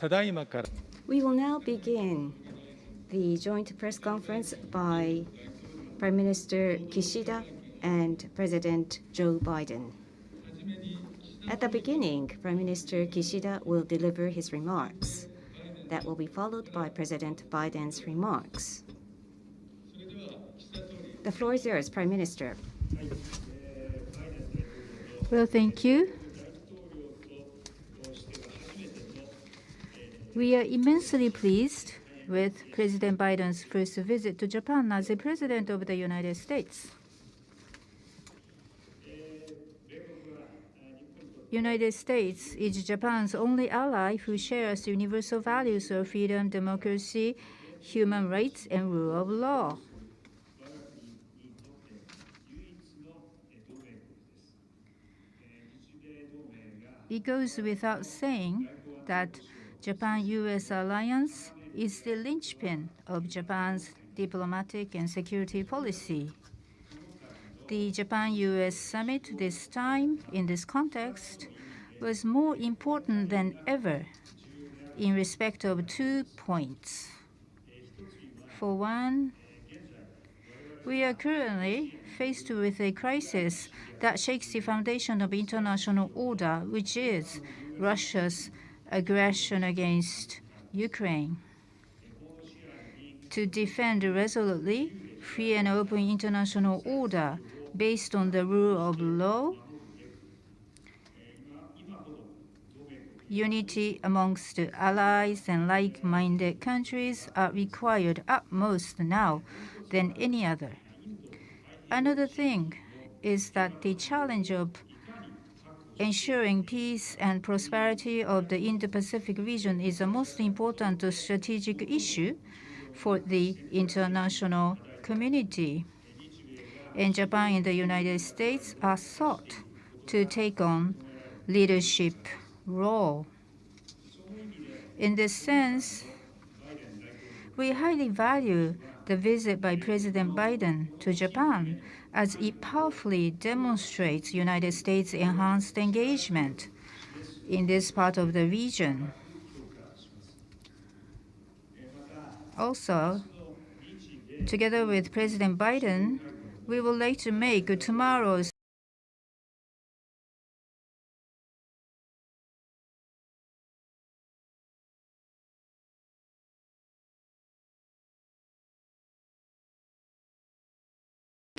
We will now begin the joint press conference by Prime Minister Kishida and President Joe Biden. At the beginning, Prime Minister Kishida will deliver his remarks. That will be followed by President Biden's remarks. The floor is yours, Prime Minister. Well, thank you. We are immensely pleased with President Biden's first visit to Japan as the President of the United States. United States is Japan's only ally who shares universal values of freedom, democracy, human rights, and rule of law. It goes without saying that Japan-US alliance is the linchpin of Japan's diplomatic and security policy. The Japan-US summit this time, in this context, was more important than ever in respect of 2 points. For one, we are currently faced with a crisis that shakes the foundation of international order, which is Russia's aggression against Ukraine. To defend resolutely free and open international order based on the rule of law, unity amongst allies and like-minded countries are required utmost now than any other. Another thing is that the challenge of ensuring peace and prosperity of the Indo-Pacific region is the most important strategic issue for the international community. And Japan and the United States are sought to take on leadership role. In this sense, we highly value the visit by President Biden to Japan, as it powerfully demonstrates United States' enhanced engagement in this part of the region. Also, together with President Biden, we would like to make tomorrow's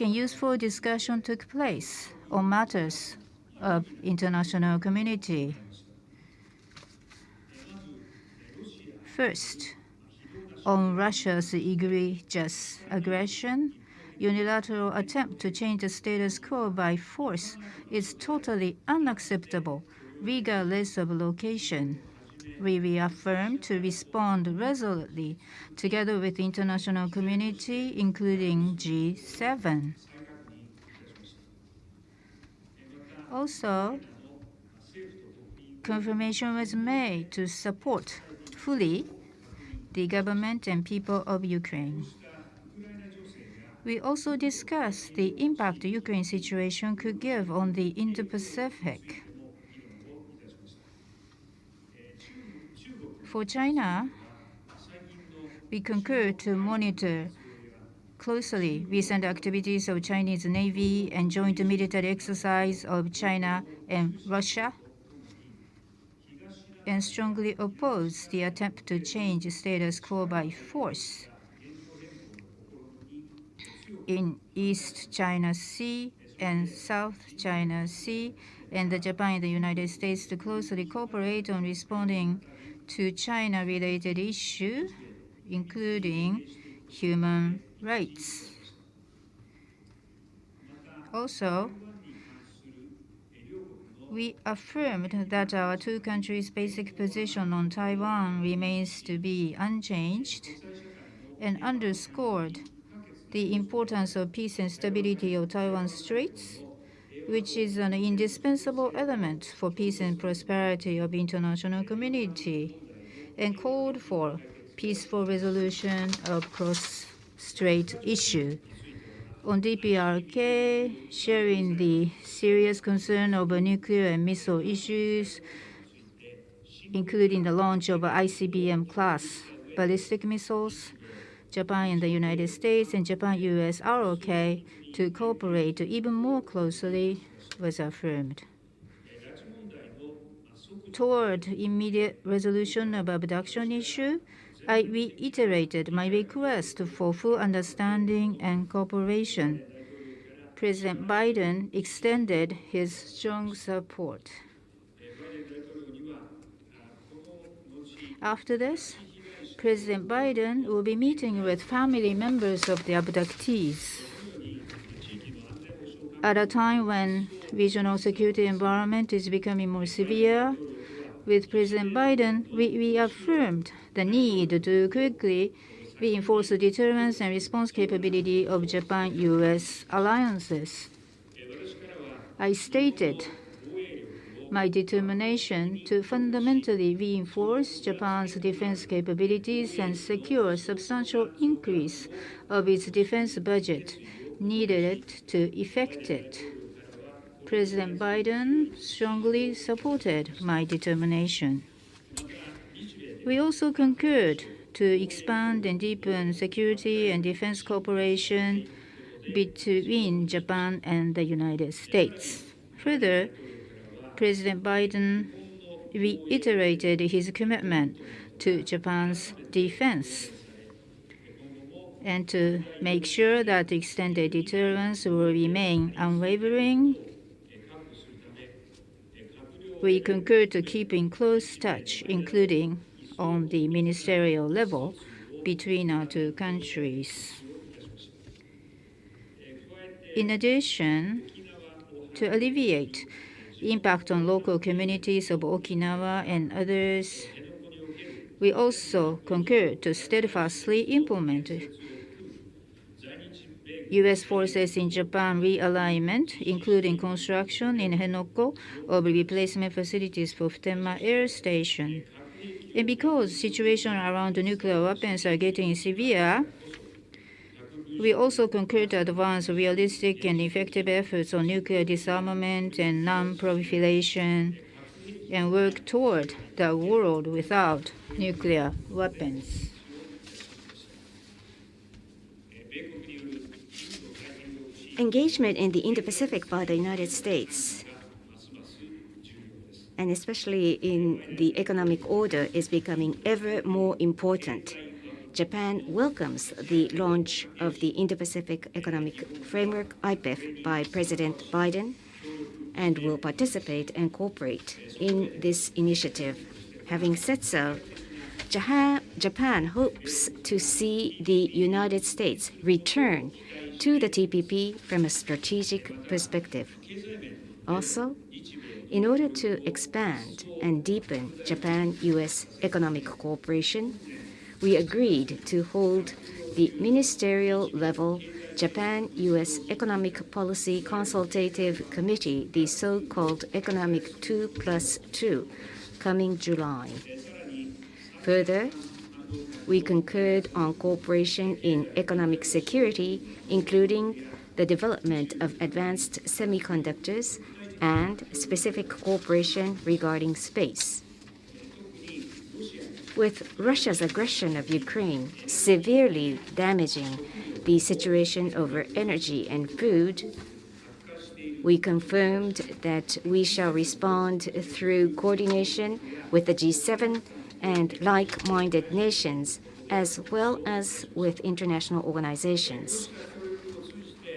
and useful discussion took place on matters of international community. First, on Russia's egregious aggression, unilateral attempt to change the status quo by force is totally unacceptable, regardless of location. We reaffirm to respond resolutely together with the international community, including G7. Also, confirmation was made to support fully the government and people of Ukraine. We also discussed the impact the Ukraine situation could give on the Indo-Pacific. For China, we concur to monitor closely recent activities of Chinese Navy and joint military exercise of China and Russia, and strongly oppose the attempt to change status quo by force in East China Sea and South China Sea, and Japan and the United States to closely cooperate on responding to China-related issues, including human rights. Also, we affirmed that our two countries' basic position on Taiwan remains to be unchanged and underscored the importance of peace and stability of Taiwan Straits, which is an indispensable element for peace and prosperity of the international community, and called for peaceful resolution of cross-strait issue. On DPRK, sharing the serious concern over nuclear and missile issues, including the launch of ICBM-class ballistic missiles. Japan and the United States and Japan-US ROK to cooperate even more closely was affirmed. Toward immediate resolution of abduction issue, I reiterated my request for full understanding and cooperation. President Biden extended his strong support. After this, President Biden will be meeting with family members of the abductees. At a time when regional security environment is becoming more severe, with President Biden, we reaffirmed the need to quickly reinforce the deterrence and response capability of Japan-US alliances. I stated my determination to fundamentally reinforce Japan's defense capabilities and secure a substantial increase of its defense budget needed to effect it. President Biden strongly supported my determination. We also concurred to expand and deepen security and defense cooperation between Japan and the United States. Further, President Biden reiterated his commitment to Japan's defense and to make sure that extended deterrence will remain unwavering. We concurred to keep in close touch, including on the ministerial level, between our two countries. In addition, to alleviate the impact on local communities of Okinawa and others, we also concurred to steadfastly implement U.S. forces in Japan realignment, including construction in Henoko of replacement facilities for Futenma Air Station. And because situation around the nuclear weapons are getting severe, we also concurred to advance realistic and effective efforts on nuclear disarmament and non-proliferation and work toward the world without nuclear weapons. Engagement in the Indo-Pacific by the United States, and especially in the economic order, is becoming ever more important. Japan welcomes the launch of the Indo-Pacific Economic Framework, IPEF, by President Biden and will participate and cooperate in this initiative. Having said so, Japan hopes to see the United States return to the TPP from a strategic perspective. Also, in order to expand and deepen Japan-US economic cooperation, we agreed to hold the ministerial-level Japan-US Economic Policy Consultative Committee, the so-called Economic 2+2, coming July. Further, we concurred on cooperation in economic security, including the development of advanced semiconductors and specific cooperation regarding space. With Russia's aggression of Ukraine severely damaging the situation over energy and food, we confirmed that we shall respond through coordination with the G7 and like-minded nations, as well as with international organizations.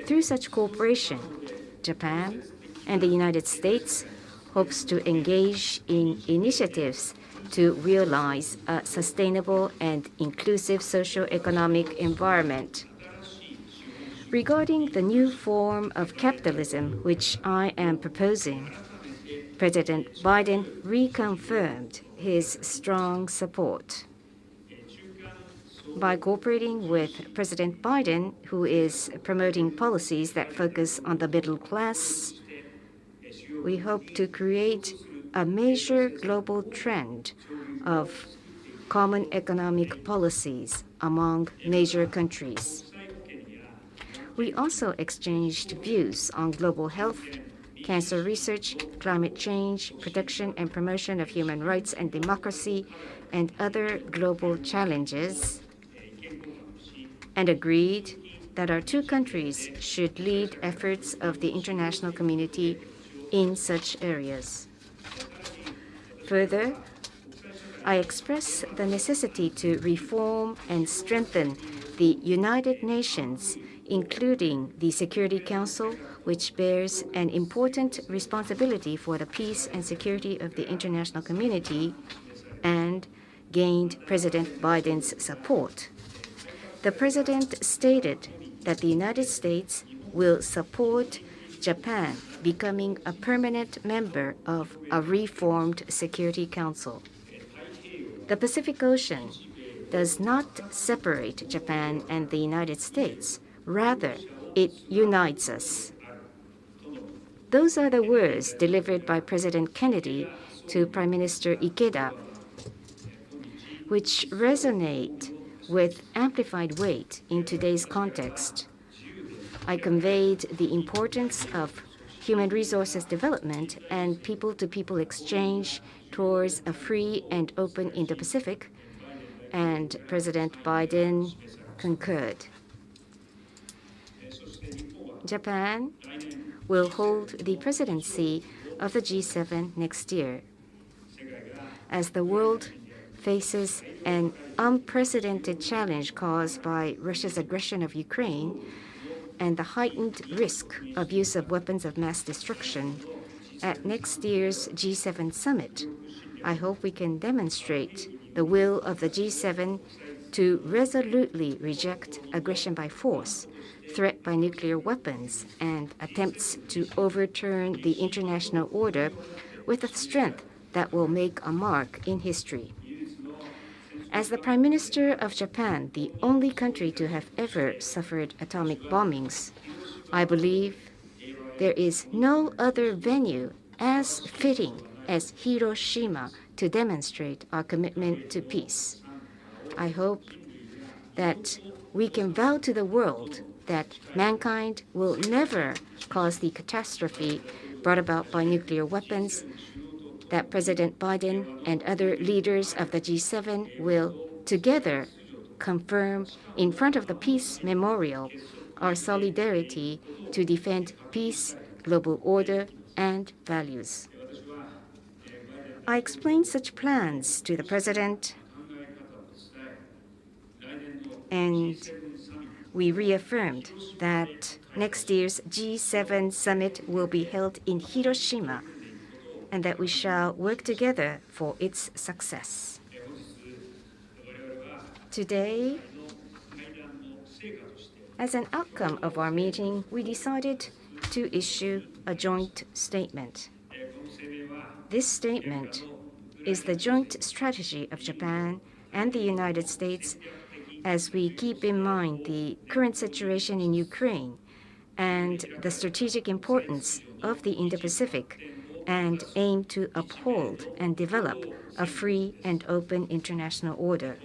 Through such cooperation, Japan and the United States hopes to engage in initiatives to realize a sustainable and inclusive socio-economic environment. Regarding the new form of capitalism which I am proposing, President Biden reconfirmed his strong support. By cooperating with President Biden, who is promoting policies that focus on the middle class, we hope to create a major global trend of common economic policies among major countries. We also exchanged views on global health, cancer research, climate change, protection and promotion of human rights and democracy, and other global challenges, and agreed that our two countries should lead efforts of the international community in such areas. Further, I express the necessity to reform and strengthen the United Nations, including the Security Council, which bears an important responsibility for the peace and security of the international community, and gained President Biden's support. The President stated that the United States will support Japan becoming a permanent member of a reformed Security Council. The Pacific Ocean does not separate Japan and the United States. Rather, it unites us. Those are the words delivered by President Kennedy to Prime Minister Ikeda, which resonate with amplified weight in today's context. I conveyed the importance of human resources development and people-to-people exchange towards a free and open Indo-Pacific, and President Biden concurred. Japan will hold the presidency of the G7 next year. As the world faces an unprecedented challenge caused by Russia's aggression of Ukraine and the heightened risk of use of weapons of mass destruction, at next year's G7 summit, I hope we can demonstrate the will of the G7 to resolutely reject aggression by force, threat by nuclear weapons, and attempts to overturn the international order with a strength that will make a mark in history. As the Prime Minister of Japan, the only country to have ever suffered atomic bombings, I believe there is no other venue as fitting as Hiroshima to demonstrate our commitment to peace. I hope that we can vow to the world that mankind will never cause the catastrophe brought about by nuclear weapons, that President Biden and other leaders of the G7 will together confirm in front of the Peace Memorial our solidarity to defend peace, global order, and values. I explained such plans to the President, and we reaffirmed that next year's G7 summit will be held in Hiroshima, and that we shall work together for its success. Today, as an outcome of our meeting, we decided to issue a joint statement. This statement is the joint strategy of Japan and the United States as we keep in mind the current situation in Ukraine and the strategic importance of the Indo-Pacific, and aim to uphold and develop a free and open international order.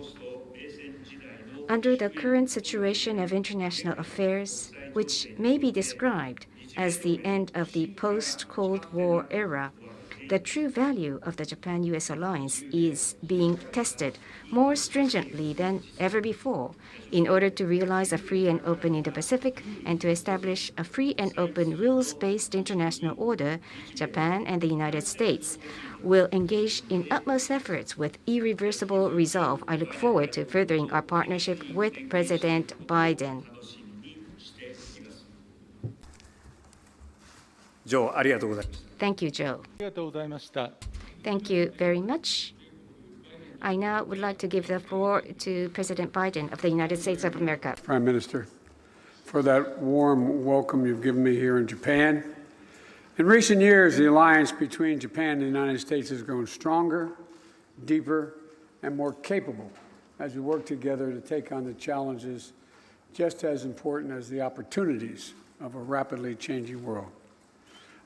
Under the current situation of international affairs, which may be described as the end of the post-Cold War era, the true value of the Japan-US alliance is being tested more stringently than ever before in order to realize a free and open Indo-Pacific and to establish a free and open rules-based international order. Japan and the United States will engage in utmost efforts with irreversible resolve. I look forward to furthering our partnership with President Biden. Joe, ありがとうございます。 Thank you, Joe. Thank you very much. I now would like to give the floor to President Biden of the United States of America. Prime Minister, for that warm welcome you've given me here in Japan. In recent years, the alliance between Japan and the United States has grown stronger, deeper, and more capable as we work together to take on the challenges just as important as the opportunities of a rapidly changing world.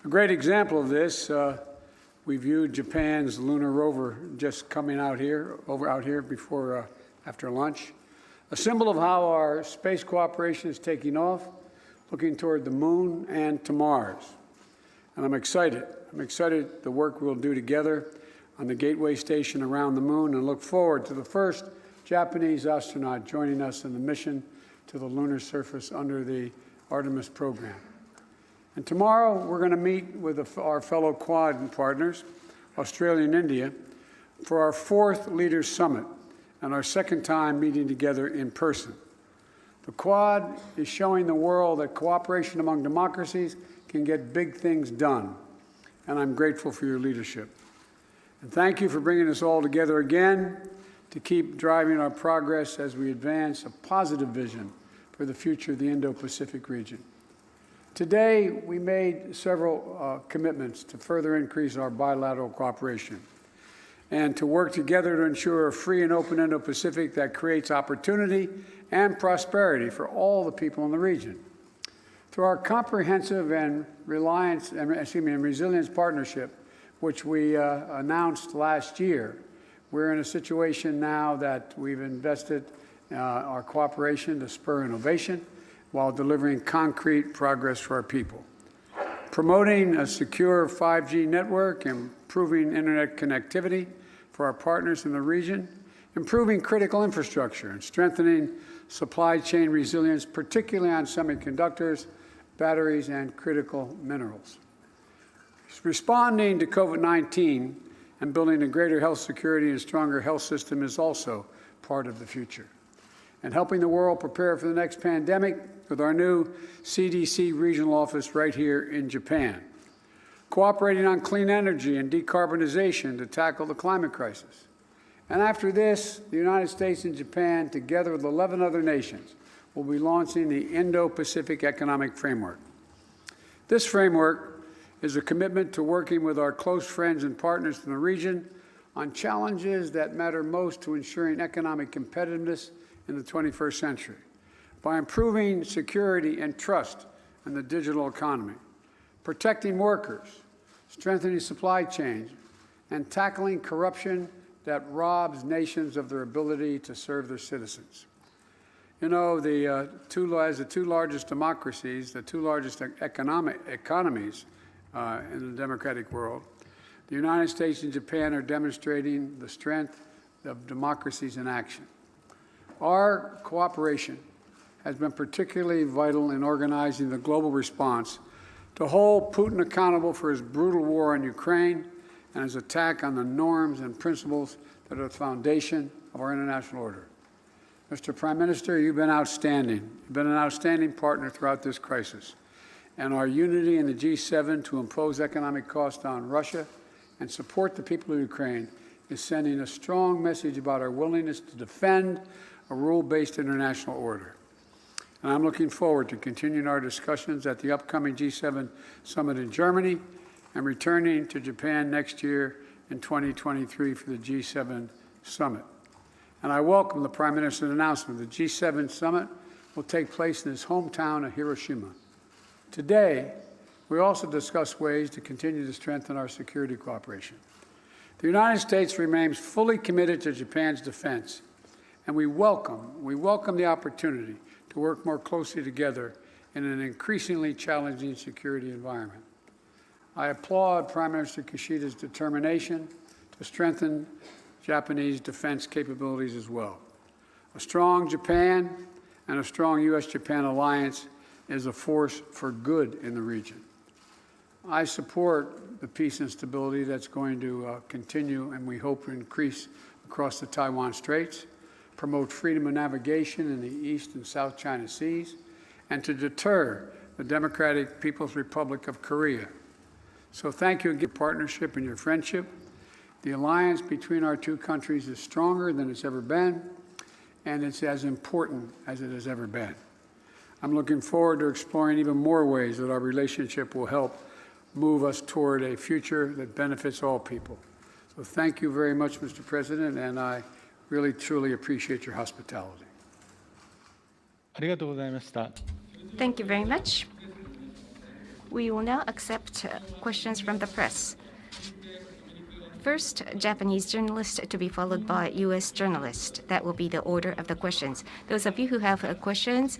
A great example of this, we viewed Japan's lunar rover just coming out here before, after lunch, a symbol of how our space cooperation is taking off, looking toward the moon and to Mars. And I'm excited. I'm excited the work we'll do together on the Gateway Station around the moon, and look forward to the first Japanese astronaut joining us in the mission to the lunar surface under the Artemis program. And tomorrow, we're going to meet with our fellow Quad partners, Australia and India, for our 4th Leaders Summit and our 2nd time meeting together in person. The Quad is showing the world that cooperation among democracies can get big things done, and I'm grateful for your leadership. And thank you for bringing us all together again to keep driving our progress as we advance a positive vision for the future of the Indo-Pacific region. Today, we made several commitments to further increase our bilateral cooperation and to work together to ensure a free and open Indo-Pacific that creates opportunity and prosperity for all the people in the region. Through our comprehensive and resilience partnership, which we announced last year, we're in a situation now that we've invested our cooperation to spur innovation while delivering concrete progress for our people. Promoting a secure 5G network, improving internet connectivity for our partners in the region, improving critical infrastructure, and strengthening supply chain resilience, particularly on semiconductors, batteries, and critical minerals. Responding to COVID-19 and building a greater health security and stronger health system is also part of the future. And helping the world prepare for the next pandemic with our new CDC regional office right here in Japan. Cooperating on clean energy and decarbonization to tackle the climate crisis. And after this, the United States and Japan, together with 11 other nations, will be launching the Indo-Pacific Economic Framework. This framework is a commitment to working with our close friends and partners in the region on challenges that matter most to ensuring economic competitiveness in the 21st century, by improving security and trust in the digital economy, protecting workers, strengthening supply chains, and tackling corruption that robs nations of their ability to serve their citizens. You know, as the two largest democracies, the two largest economies in the democratic world, the United States and Japan are demonstrating the strength of democracies in action. Our cooperation has been particularly vital in organizing the global response to hold Putin accountable for his brutal war in Ukraine and his attack on the norms and principles that are the foundation of our international order. Mr. Prime Minister, you've been outstanding. You've been an outstanding partner throughout this crisis. And our unity in the G7 to impose economic costs on Russia and support the people of Ukraine is sending a strong message about our willingness to defend a rule-based international order. And I'm looking forward to continuing our discussions at the upcoming G7 summit in Germany and returning to Japan next year in 2023 for the G7 summit. And I welcome the Prime Minister's announcement the G7 summit will take place in his hometown of Hiroshima. Today, we also discuss ways to continue to strengthen our security cooperation. The United States remains fully committed to Japan's defense, and we welcome the opportunity to work more closely together in an increasingly challenging security environment. I applaud Prime Minister Kishida's determination to strengthen Japanese defense capabilities as well. A strong Japan and a strong U.S.-Japan alliance is a force for good in the region. I support the peace and stability that's going to continue and we hope to increase across the Taiwan Straits, promote freedom of navigation in the East and South China Seas, and to deter the Democratic People's Republic of Korea. So thank you again for your partnership and your friendship. The alliance between our two countries is stronger than it's ever been, and it's as important as it has ever been. I'm looking forward to exploring even more ways that our relationship will help move us toward a future that benefits all people. So thank you very much, Mr. President, and I really, truly appreciate your hospitality. Thank you very much. We will now accept questions from the press. First, Japanese journalist to be followed by U.S. journalist. That will be the order of the questions. Those of you who have questions,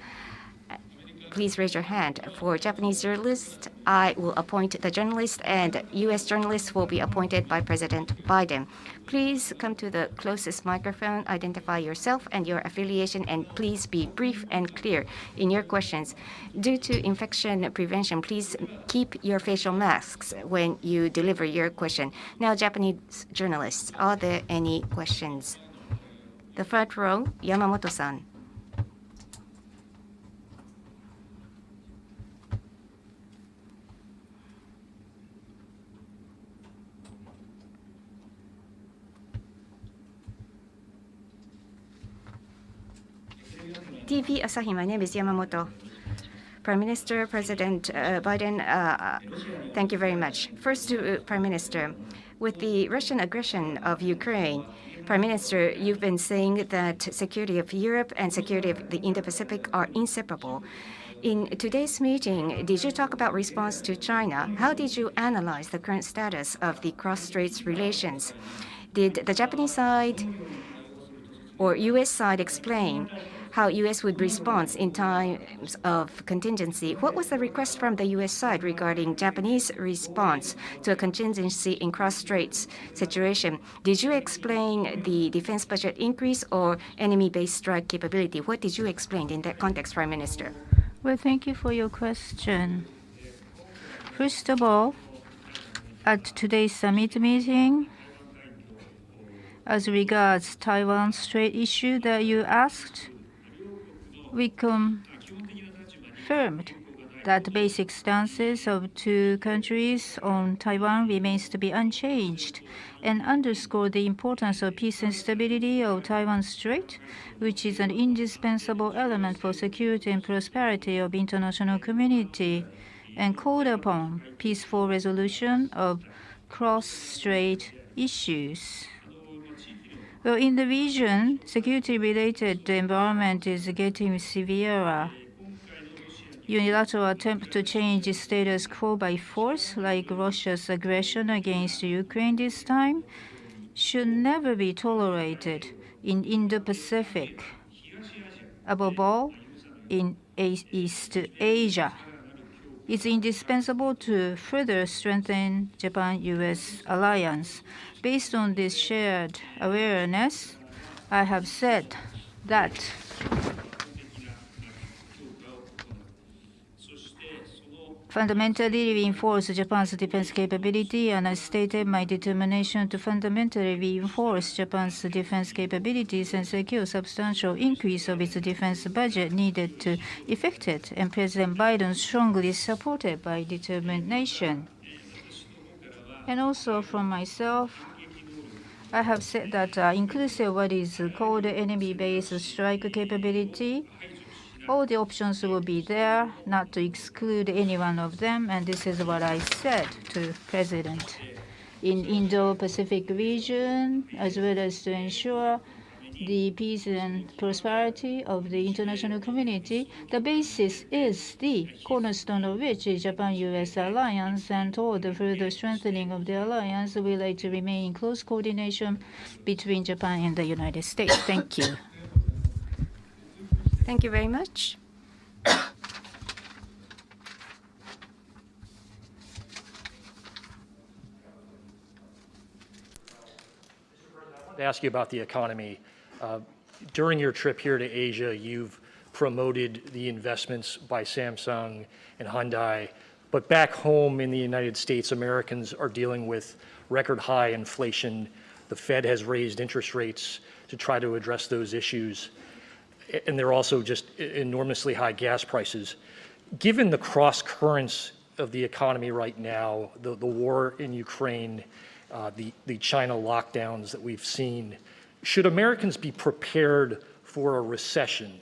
please raise your hand. For Japanese journalists, I will appoint the journalist, and U.S. journalists will be appointed by President Biden. Please come to the closest microphone, identify yourself and your affiliation, and please be brief and clear in your questions. Due to infection prevention, please keep your facial masks when you deliver your question. Now, Japanese journalists, are there any questions? The front row, Yamamoto-san. TV Asahi, my name is Yamamoto. Prime Minister, President Biden, thank you very much. First to Prime Minister, with the Russian aggression of Ukraine, Prime Minister, you've been saying that security of Europe and security of the Indo-Pacific are inseparable. In today's meeting, did you talk about response to China? How did you analyze the current status of the cross-strait relations? Did the Japanese side or U.S. side explain how U.S. would respond in times of contingency? What was the request from the U.S. side regarding Japanese response to a contingency in cross-straits situation? Did you explain the defense budget increase or enemy-based strike capability? What did you explain in that context, Prime Minister? Well, thank you for your question. First of all, at today's summit meeting, as regards Taiwan Strait issue that you asked, we confirmed that basic stances of two countries on Taiwan remains to be unchanged and underscored the importance of peace and stability of Taiwan Strait, which is an indispensable element for security and prosperity of international community, and called upon peaceful resolution of cross-strait issues. Well, in the region, security-related environment is getting severer. Unilateral attempt to change the status quo by force, like Russia's aggression against Ukraine this time, should never be tolerated in Indo-Pacific, above all in East Asia. It's indispensable to further strengthen Japan-US alliance. Based on this shared awareness, I have said that fundamentally reinforce Japan's defense capability, and I stated my determination to fundamentally reinforce Japan's defense capabilities and secure substantial increase of its defense budget needed to effect it, and President Biden strongly supported my determination. And also from myself, I have said that inclusive of what is called enemy-based strike capability, all the options will be there, not to exclude any one of them, and this is what I said to President. In Indo-Pacific region, as well as to ensure the peace and prosperity of the international community, the basis is the cornerstone of which is Japan-US alliance, and toward the further strengthening of the alliance, we like to remain in close coordination between Japan and the United States. Thank you. Thank you very much. To ask you about the economy. During your trip here to Asia, you've promoted the investments by Samsung and Hyundai, but back home in the United States, Americans are dealing with record high inflation. The Fed has raised interest rates to try to address those issues, and they're also just enormously high gas prices. Given the cross currents of the economy right now, the war in Ukraine, the China lockdowns that we've seen, should Americans be prepared for a recession?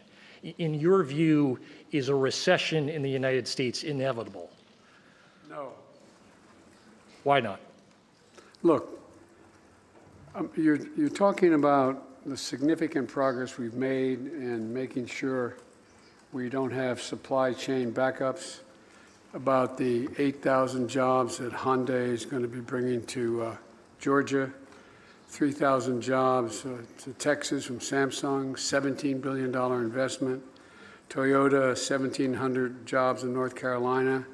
In your view, is a recession in the United States inevitable? No. Why not? Look, you're talking about the significant progress we've made in making sure we don't have supply chain backups, about the 8,000 jobs that Hyundai is going to be bringing to Georgia, 3,000 jobs to Texas from Samsung, $17 billion investment, Toyota, 1,700 jobs in North Carolina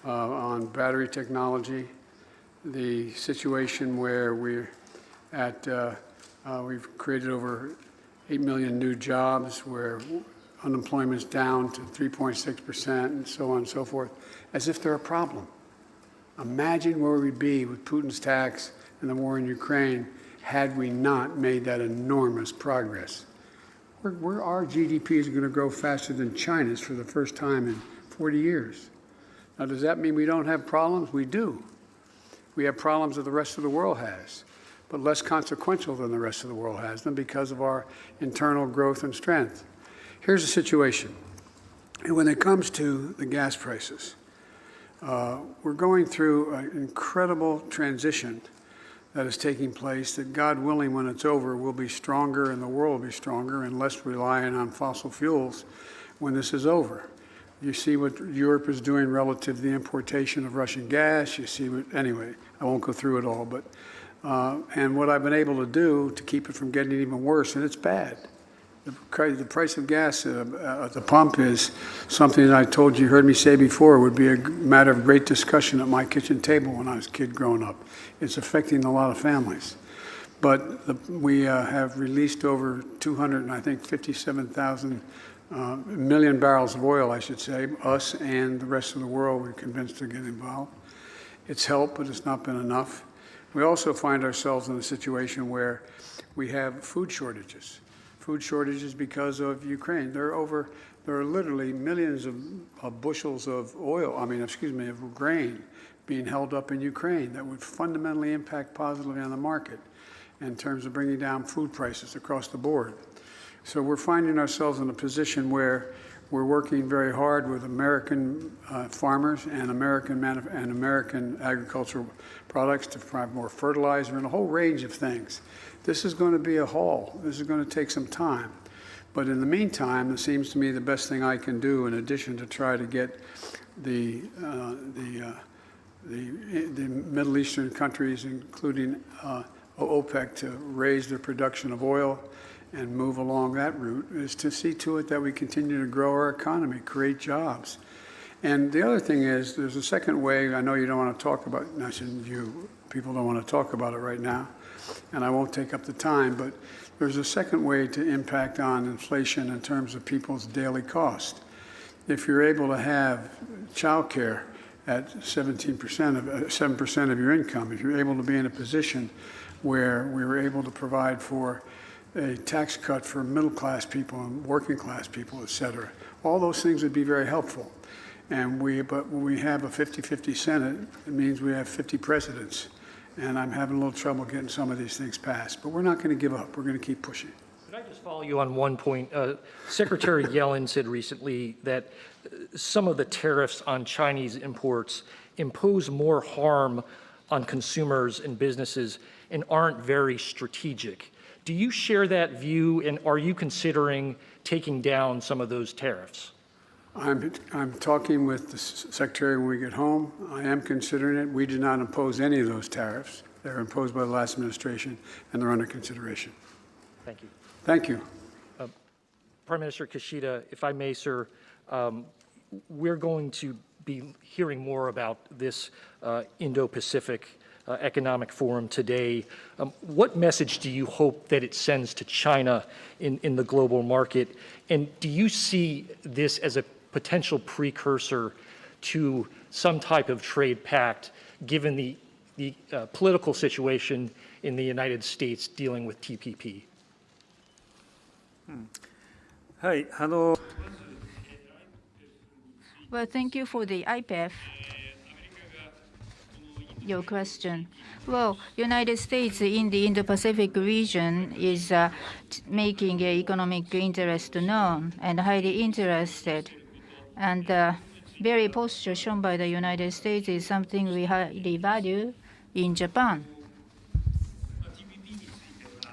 on battery technology. The situation where we've created over 8 million new jobs, where unemployment's down to 3.6%, and so on and so forth, as if they're a problem. Imagine where we'd be with Putin's tax and the war in Ukraine had we not made that enormous progress. Where our GDP is going to grow faster than China's for the first time in 40 years. Now, does that mean we don't have problems? We do. We have problems that the rest of the world has, but less consequential than the rest of the world has them because of our internal growth and strength. Here's the situation. And when it comes to the gas prices, we're going through an incredible transition that is taking place that, God willing, when it's over, will be stronger and the world will be stronger and less reliant on fossil fuels when this is over. You see what Europe is doing relative to the importation of Russian gas. You see what, anyway, I won't go through it all, but, and what I've been able to do to keep it from getting even worse, and it's bad. The price of gas at the pump is something that I told you, heard me say before, would be a matter of great discussion at my kitchen table when I was a kid growing up. It's affecting a lot of families. But we have released over 257,000 million barrels of oil, I should say, us and the rest of the world we're convinced to get involved. It's helped, but it's not been enough. We also find ourselves in a situation where we have food shortages. Food shortages because of Ukraine. There are literally millions of bushels of oil, of grain being held up in Ukraine that would fundamentally impact positively on the market in terms of bringing down food prices across the board. So we're finding ourselves in a position where we're working very hard with American farmers and American agricultural products to provide more fertilizer and a whole range of things. This is going to be a haul. This is going to take some time. But in the meantime, it seems to me the best thing I can do, in addition to try to get the Middle Eastern countries, including OPEC, to raise their production of oil and move along that route, is to see to it that we continue to grow our economy, create jobs. And the other thing is, there's a second way. I know you don't want to talk about, people don't want to talk about it right now, and I won't take up the time, but there's a second way to impact on inflation in terms of people's daily cost. If you're able to have child care at 7% of your income, if you're able to be in a position where we were able to provide for a tax cut for middle-class people and working-class people, et cetera, all those things would be very helpful. But when we have a 50-50 Senate, it means we have 50 presidents. And I'm having a little trouble getting some of these things passed. But we're not going to give up. We're going to keep pushing. Could I just follow you on one point? Secretary Yellen said recently that some of the tariffs on Chinese imports impose more harm on consumers and businesses and aren't very strategic. Do you share that view, and are you considering taking down some of those tariffs? I'm talking with the Secretary when we get home. I am considering it. We did not impose any of those tariffs. They were imposed by the last administration, and they're under consideration. Thank you. Thank you. Prime Minister Kishida, if I may, sir, we're going to be hearing more about this Indo-Pacific Economic Forum today. What message do you hope that it sends to China in the global market? And do you see this as a potential precursor to some type of trade pact, given the political situation in the United States dealing with TPP? Well, thank you for the IPEF. Your question. Well, United States in the Indo-Pacific region is making economic interest known and highly interested. And the very posture shown by the United States is something we highly value in Japan.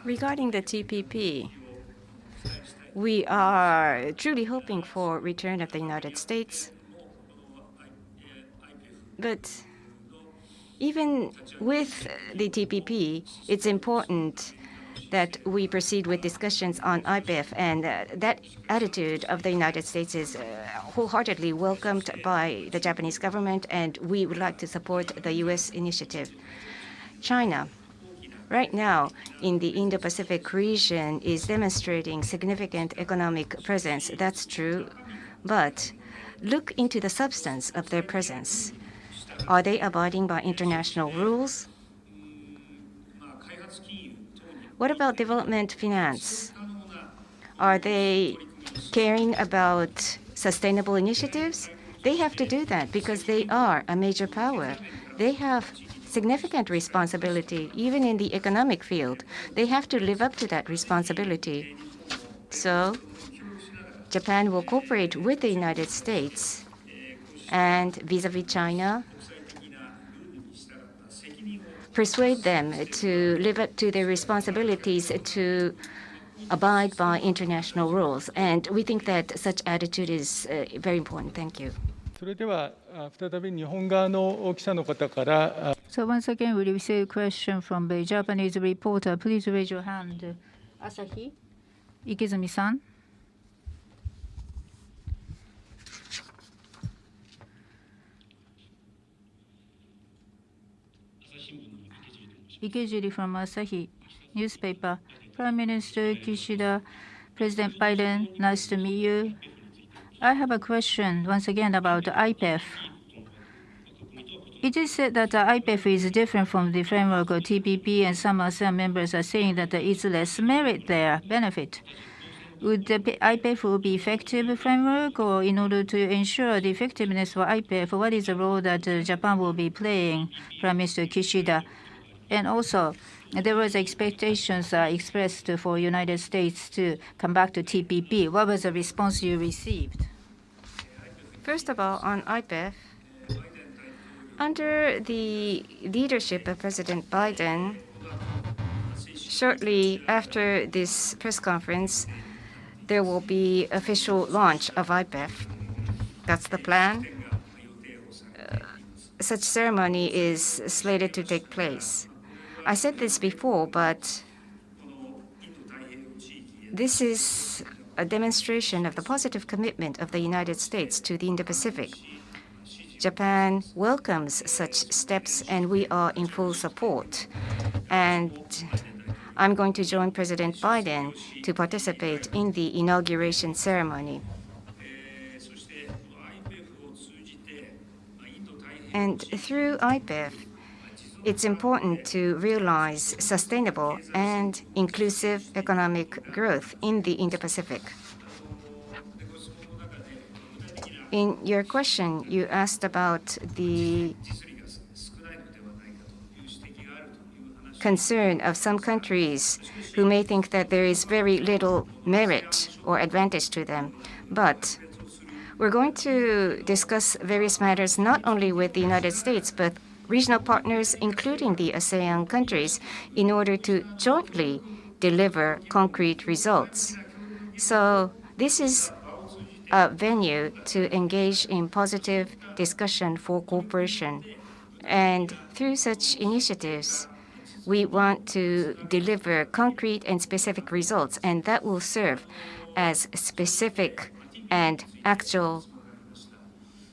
Regarding the TPP, we are truly hoping for return of the United States. But even with the TPP, it's important that we proceed with discussions on IPEF, and that attitude of the United States is wholeheartedly welcomed by the Japanese government, and we would like to support the U.S. initiative. China, right now in the Indo-Pacific region, is demonstrating significant economic presence. That's true, but look into the substance of their presence. Are they abiding by international rules? What about development finance? Are they caring about sustainable initiatives? They have to do that because they are a major power. They have significant responsibility, even in the economic field. They have to live up to that responsibility. So Japan will cooperate with the United States and vis-a-vis China, persuade them to live up to their responsibilities to abide by international rules. And we think that such attitude is very important. Thank you. So once again, we receive a question from the Japanese reporter. Please raise your hand. Asahi, Ikizumi-san. Ikejiri from Asahi newspaper. Prime Minister Kishida, President Biden, nice to meet you. I have a question once again about IPEF. It is said that IPEF is different from the framework of TPP, and some ASEAN members are saying that it's less merit there, benefit. Would the IPEF will be effective framework, or in order to ensure the effectiveness for IPEF, what is the role that Japan will be playing, Prime Minister Kishida? And also, there was expectations expressed for United States to come back to TPP. What was the response you received? First of all, on IPEF, under the leadership of President Biden, shortly after this press conference, there will be official launch of IPEF. That's the plan. Such ceremony is slated to take place. I said this before, but this is a demonstration of the positive commitment of the United States to the Indo-Pacific. Japan welcomes such steps, and we are in full support. And I'm going to join President Biden to participate in the inauguration ceremony. And through IPEF, it's important to realize sustainable and inclusive economic growth in the Indo-Pacific. In your question, you asked about the concern of some countries who may think that there is very little merit or advantage to them. But we're going to discuss various matters not only with the United States, but regional partners, including the ASEAN countries, in order to jointly deliver concrete results. So this is a venue to engage in positive discussion for cooperation. And through such initiatives, we want to deliver concrete and specific results, and that will serve as specific and actual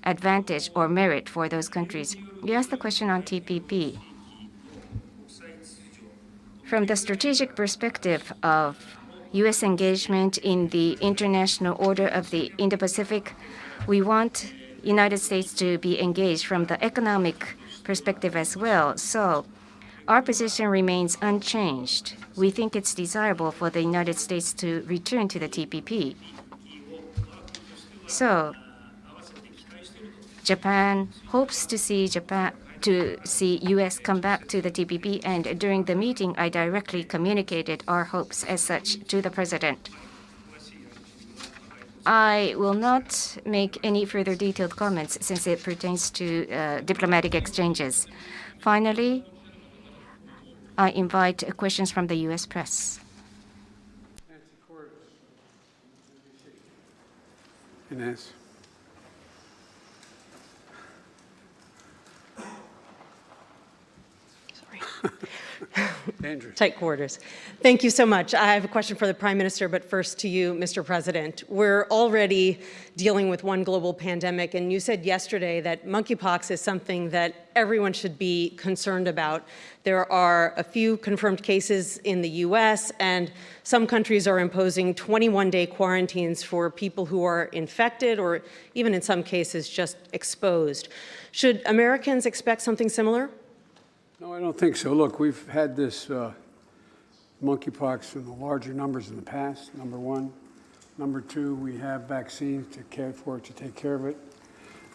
advantage or merit for those countries. You asked the question on TPP. From the strategic perspective of U.S. engagement in the international order of the Indo-Pacific, we want United States to be engaged from the economic perspective as well. So our position remains unchanged. We think it's desirable for the United States to return to the TPP. So Japan hopes to see U.S. come back to the TPP, and during the meeting, I directly communicated our hopes as such to the President. I will not make any further detailed comments since it pertains to diplomatic exchanges. Finally, I invite questions from the U.S. press. Ines. Dangerous. Tight quarters. Thank you so much. I have a question for the Prime Minister, but first to you, Mr. President. We're already dealing with one global pandemic, and you said yesterday that monkeypox is something that everyone should be concerned about. There are a few confirmed cases in the US, and some countries are imposing 21-day quarantines for people who are infected or even in some cases just exposed. Should Americans expect something similar? No, I don't think so. Look, we've had this monkeypox in the larger numbers in the past, number one. Number two, we have vaccines to take care of it.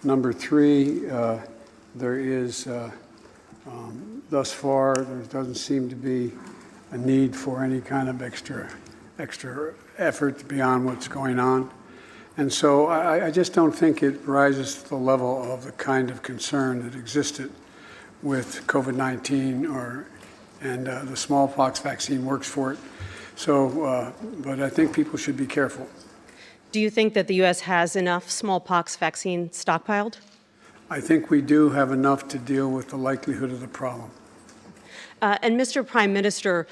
Number three, there is, thus far, there doesn't seem to be a need for any kind of extra effort beyond what's going on. And so I just don't think it rises to the level of the kind of concern that existed with COVID-19 and the smallpox vaccine works for it. So, but I think people should be careful. Do you think that the U.S. has enough smallpox vaccine stockpiled? I think we do have enough to deal with the likelihood of the problem. And Mr. Prime Minister,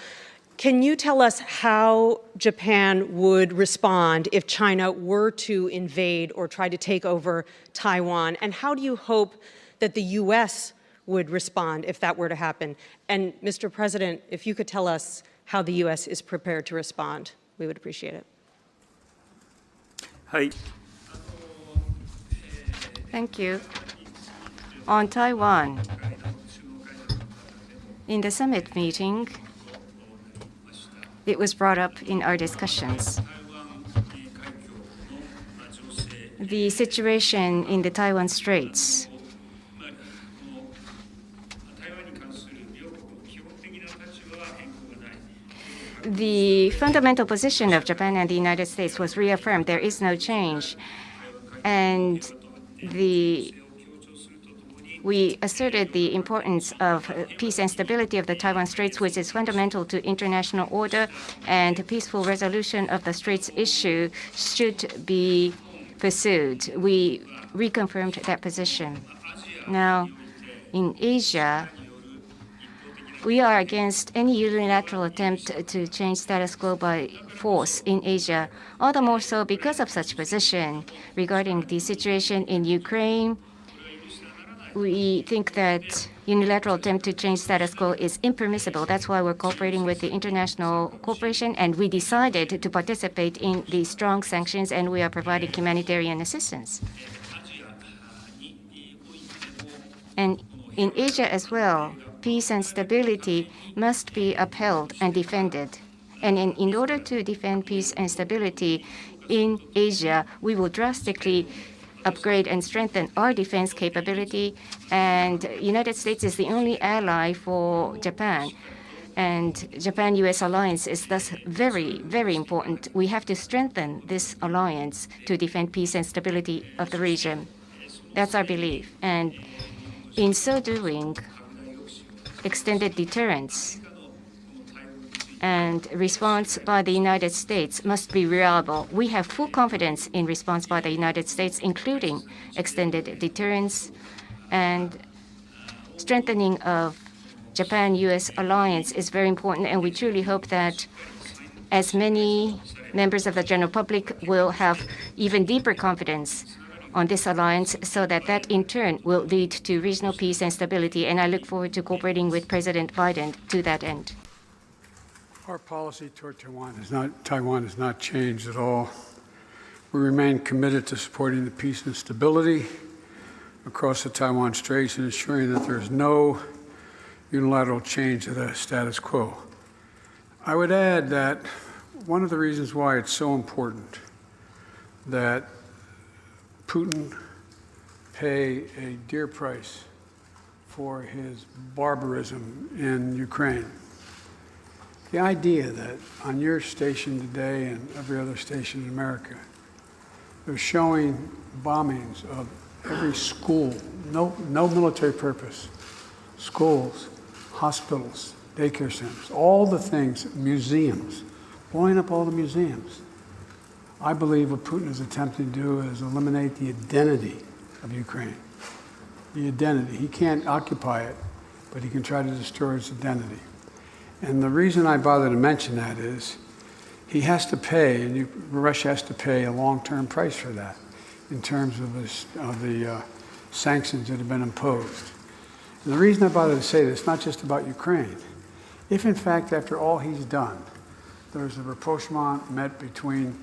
can you tell us how Japan would respond if China were to invade or try to take over Taiwan? And how do you hope that the U.S. would respond if that were to happen? And Mr. President, if you could tell us how the U.S. is prepared to respond, we would appreciate it. Thank you. On Taiwan, in the summit meeting, it was brought up in our discussions. The situation in the Taiwan Straits. The fundamental position of Japan and the United States was reaffirmed. There is no change. And we asserted the importance of peace and stability of the Taiwan Straits, which is fundamental to international order, and peaceful resolution of the Straits issue should be pursued. We reconfirmed that position. Now, in Asia, we are against any unilateral attempt to change status quo by force in Asia, all the more so because of such position regarding the situation in Ukraine. We think that unilateral attempt to change status quo is impermissible. That's why we're cooperating with the international cooperation, and we decided to participate in the strong sanctions, and we are providing humanitarian assistance. And in Asia as well, peace and stability must be upheld and defended. And in order to defend peace and stability in Asia, we will drastically upgrade and strengthen our defense capability. And United States is the only ally for Japan. And Japan-US alliance is thus very, very important. We have to strengthen this alliance to defend peace and stability of the region. That's our belief. And in so doing, extended deterrence and response by the United States must be reliable. We have full confidence in response by the United States, including extended deterrence and strengthening of Japan-US alliance is very important, and we truly hope that as many members of the general public will have even deeper confidence on this alliance, so that in turn will lead to regional peace and stability. And I look forward to cooperating with President Biden to that end. Our policy toward Taiwan has not changed at all. We remain committed to supporting the peace and stability across the Taiwan Straits and ensuring that there is no unilateral change to the status quo. I would add that one of the reasons why it's so important that Putin pay a dear price for his barbarism in Ukraine. The idea that on your station today and every other station in America, they're showing bombings of every school, no military purpose, schools, hospitals, daycare centers, all the things, museums, blowing up all the museums. I believe what Putin is attempting to do is eliminate the identity of Ukraine. The identity. He can't occupy it, but he can try to destroy its identity. And the reason I bother to mention that is he has to pay, and Russia has to pay a long-term price for that in terms of the sanctions that have been imposed. And the reason I bother to say this, not just about Ukraine, if in fact after all he's done, there's a rapprochement met between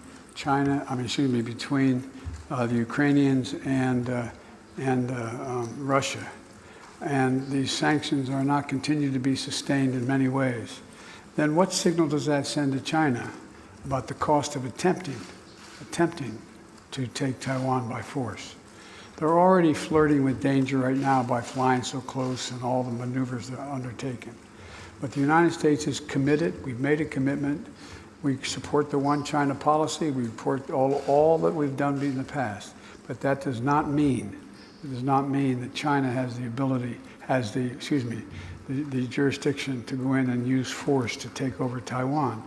between the Ukrainians and Russia, and these sanctions are not continued to be sustained in many ways, then what signal does that send to China about the cost of attempting to take Taiwan by force? They're already flirting with danger right now by flying so close and all the maneuvers that are undertaken. But the United States is committed. We've made a commitment. We support the one China policy. We support all that we've done in the past. But that does not mean that China has the ability, the jurisdiction to go in and use force to take over Taiwan.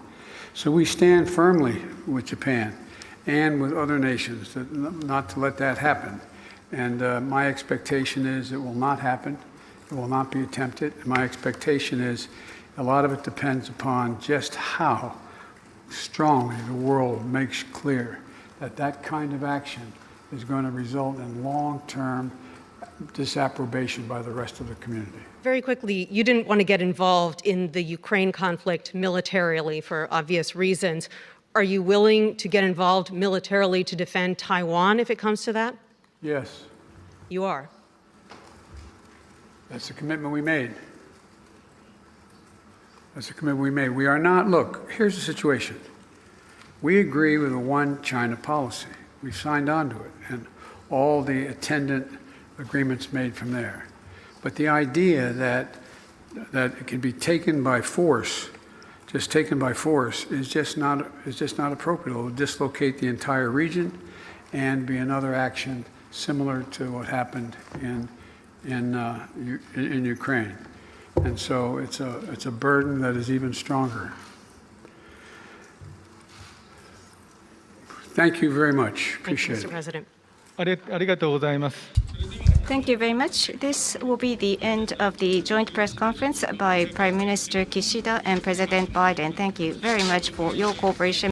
So we stand firmly with Japan and with other nations not to let that happen. And my expectation is it will not happen. It will not be attempted. And my expectation is a lot of it depends upon just how strongly the world makes clear that that kind of action is going to result in long-term disapprobation by the rest of the community. Very quickly, you didn't want to get involved in the Ukraine conflict militarily for obvious reasons. Are you willing to get involved militarily to defend Taiwan if it comes to that? Yes. You are? That's the commitment we made. That's the commitment we made. We are not, look, here's the situation. We agree with a one China policy. We've signed on to it, and all the attendant agreements made from there. But the idea that it can be taken by force, just taken by force, is just not appropriate. It will dislocate the entire region and be another action similar to what happened in Ukraine. And so it's a burden that is even stronger. Thank you very much. Appreciate it. Mr. President. ありがとうございます。 Thank you very much. This will be the end of the joint press conference by Prime Minister Kishida and President Biden. Thank you very much for your cooperation.